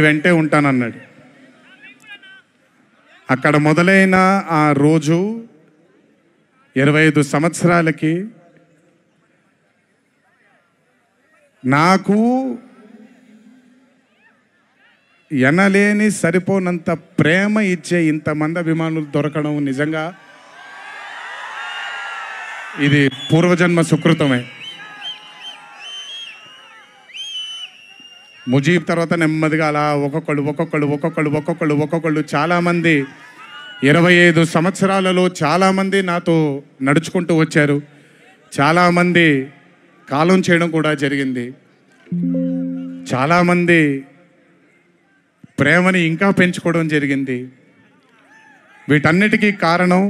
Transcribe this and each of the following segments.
వెంటే ఉంటానన్నాడు. అక్కడ మొదలైన ఆ రోజు 25 సంవత్సరాలకి నాకు ఎనలేని సరిపోనంత ప్రేమ ఇచ్చే ఇంతమంది అభిమానులు దొరకడం నిజంగా ఇది పూర్వజన్మ సుకృతమే. ముజీబ్ తర్వాత నెమ్మదిగా అలా ఒక్కొక్కళ్ళు చాలామంది 25 సంవత్సరాలలో చాలామంది నాతో నడుచుకుంటూ వచ్చారు. చాలామంది కాలం చేయడం కూడా జరిగింది. చాలామంది ప్రేమని ఇంకా పెంచుకోవడం జరిగింది. వీటన్నిటికీ కారణం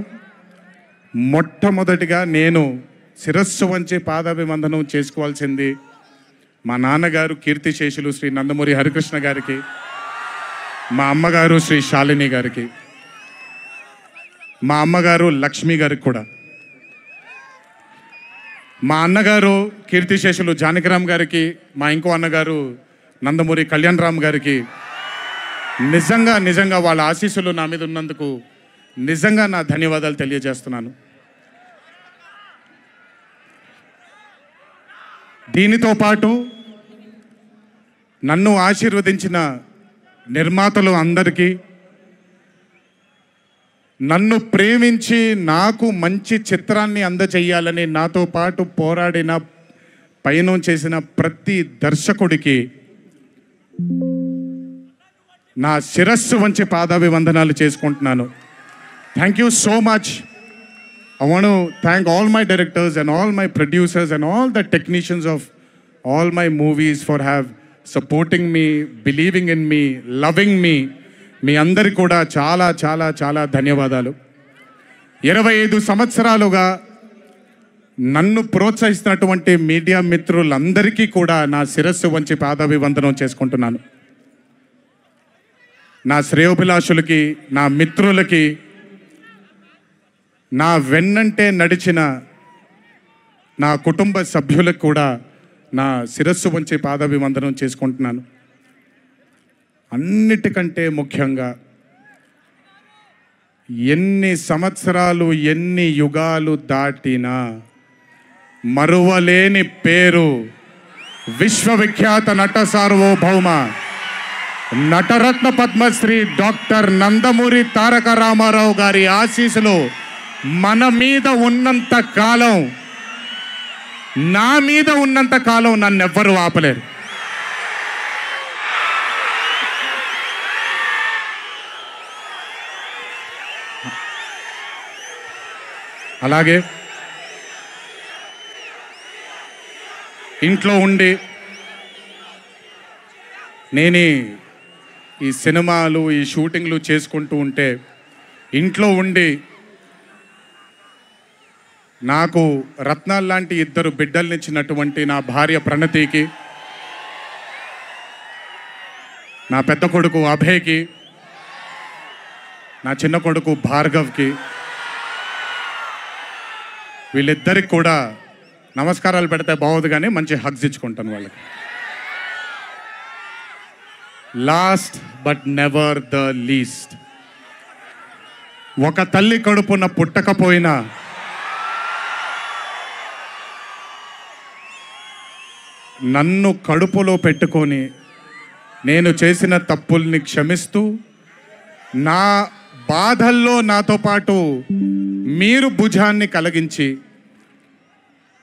మొట్టమొదటిగా నేను శిరస్సు వంచి పాదాభివందనం చేసుకోవాల్సింది మా నాన్నగారు కీర్తిశేషులు శ్రీ నందమూరి హరికృష్ణ గారికి, మా అమ్మగారు శ్రీ శాలిని గారికి, మా అమ్మగారు లక్ష్మి గారికి కూడా, మా అన్నగారు కీర్తిశేషులు జానకిరామ్ గారికి, మా ఇంకో అన్నగారు నందమూరి కళ్యాణ్ రామ్ గారికి నిజంగా వాళ్ళ ఆశీస్సులు నా మీద ఉన్నందుకు నిజంగా నా ధన్యవాదాలు తెలియజేస్తున్నాను. దీనితో పాటు నన్ను ఆశీర్వదించిన నిర్మాతలు అందరికీ, నన్ను ప్రేమించి నాకు మంచి చిత్రాన్ని అందజేయాలని నాతో పాటు పోరాడిన పయనం చేసిన ప్రతి దర్శకుడికి నా శిరస్సు వంచి పాదాభివందనాలు చేసుకుంటున్నాను. Thank you so much. I want to thank all my directors and all my producers and all the technicians of all my movies for supporting me, believing in me, loving me. మీ అందరికీ కూడా చాలా చాలా చాలా ధన్యవాదాలు. 25 సంవత్సరాలుగా నన్ను ప్రోత్సహిస్తున్నటువంటి media మిత్రులందరికీ కూడా నా శిరస్సు వంచి పాదాభివందనం చేసుకుంటున్నాను. నా శ్రేయోభిలాషులకి, నా మిత్రులకి, నా వెన్నంటే నడిచిన నా కుటుంబ సభ్యులకు కూడా నా శిరస్సు వంచి పాదాభివందనం చేసుకుంటున్నాను. అన్నిటికంటే ముఖ్యంగా ఎన్ని సంవత్సరాలు ఎన్ని యుగాలు దాటినా మరువలేని పేరు విశ్వవిఖ్యాత నట సార్వభౌమ నటరత్న పద్మశ్రీ డాక్టర్ నందమూరి తారక రామారావు గారి ఆశీస్సులు మన మీద ఉన్నంత కాలం, నా మీద ఉన్నంత కాలం నన్నెవ్వరూ ఆపలేరు. అలాగే ఇంట్లో ఉండి నేను ఈ సినిమాలు ఈ షూటింగ్లు చేసుకుంటూ ఉంటే, ఇంట్లో ఉండి నాకు రత్నాలు లాంటి 2 బిడ్డల్నిచ్చినటువంటి నా భార్య ప్రణతికి, నా పెద్ద కొడుకు అభయ్కి, నా చిన్న కొడుకు భార్గవ్కి, వీళ్ళిద్దరికి కూడా నమస్కారాలు పెడితే బాగోదు కానీ మంచి హగ్స్ ఇచ్చుకుంటాను వాళ్ళకి. Last but never the least, ఒక తల్లి కడుపున పుట్టకపోయినా నన్ను కడుపులో పెట్టుకొని నేను చేసిన తప్పుల్ని క్షమిస్తూ, నా బాధల్లో నాతో పాటు మీరు భుజాన్ని కలిగించి,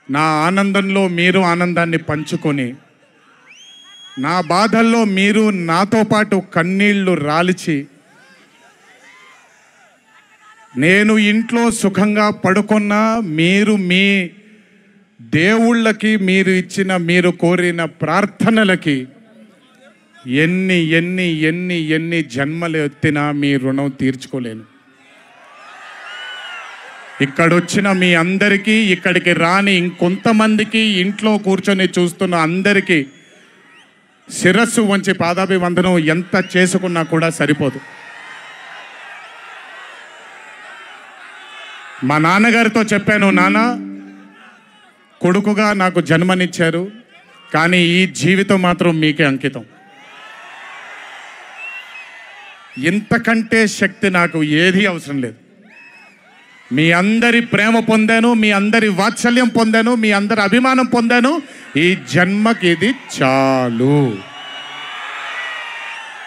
నా ఆనందంలో మీరు ఆనందాన్ని పంచుకొని, నా బాధల్లో మీరు నాతో పాటు కన్నీళ్లు రాల్చి, నేను ఇంట్లో సుఖంగా పడుకున్నా మీరు మీ దేవుళ్ళకి, మీరు ఇచ్చిన మీరు కోరిన ప్రార్థనలకి ఎన్ని ఎన్ని ఎన్ని ఎన్ని జన్మలు ఎత్తినా మీ రుణం తీర్చుకోలేను. ఇక్కడొచ్చిన మీ అందరికీ, ఇక్కడికి రాని ఇంకొంతమందికి, ఇంట్లో కూర్చొని చూస్తున్న అందరికీ శిరస్సు వంచి పాదాభివందనం ఎంత చేసుకున్నా కూడా సరిపోదు. మా నాన్నగారితో చెప్పాను, నాన్న కొడుకుగా నాకు జన్మనిచ్చారు, కానీ ఈ జీవితం మాత్రం మీకే అంకితం. ఇంతకంటే శక్తి నాకు ఏది అవసరం లేదు. మీ అందరి ప్రేమ పొందాను, మీ అందరి వాత్సల్యం పొందాను, మీ అందరి అభిమానం పొందాను. ఈ జన్మకి ఇది చాలు.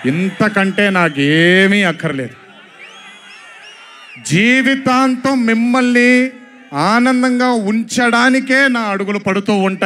ఇంతకంటే నాకేమీ అక్కర్లేదు. జీవితాంతం మిమ్మల్ని ఆనందంగా ఉంచడానికే నా అడుగులు పడుతూ ఉంటాయి.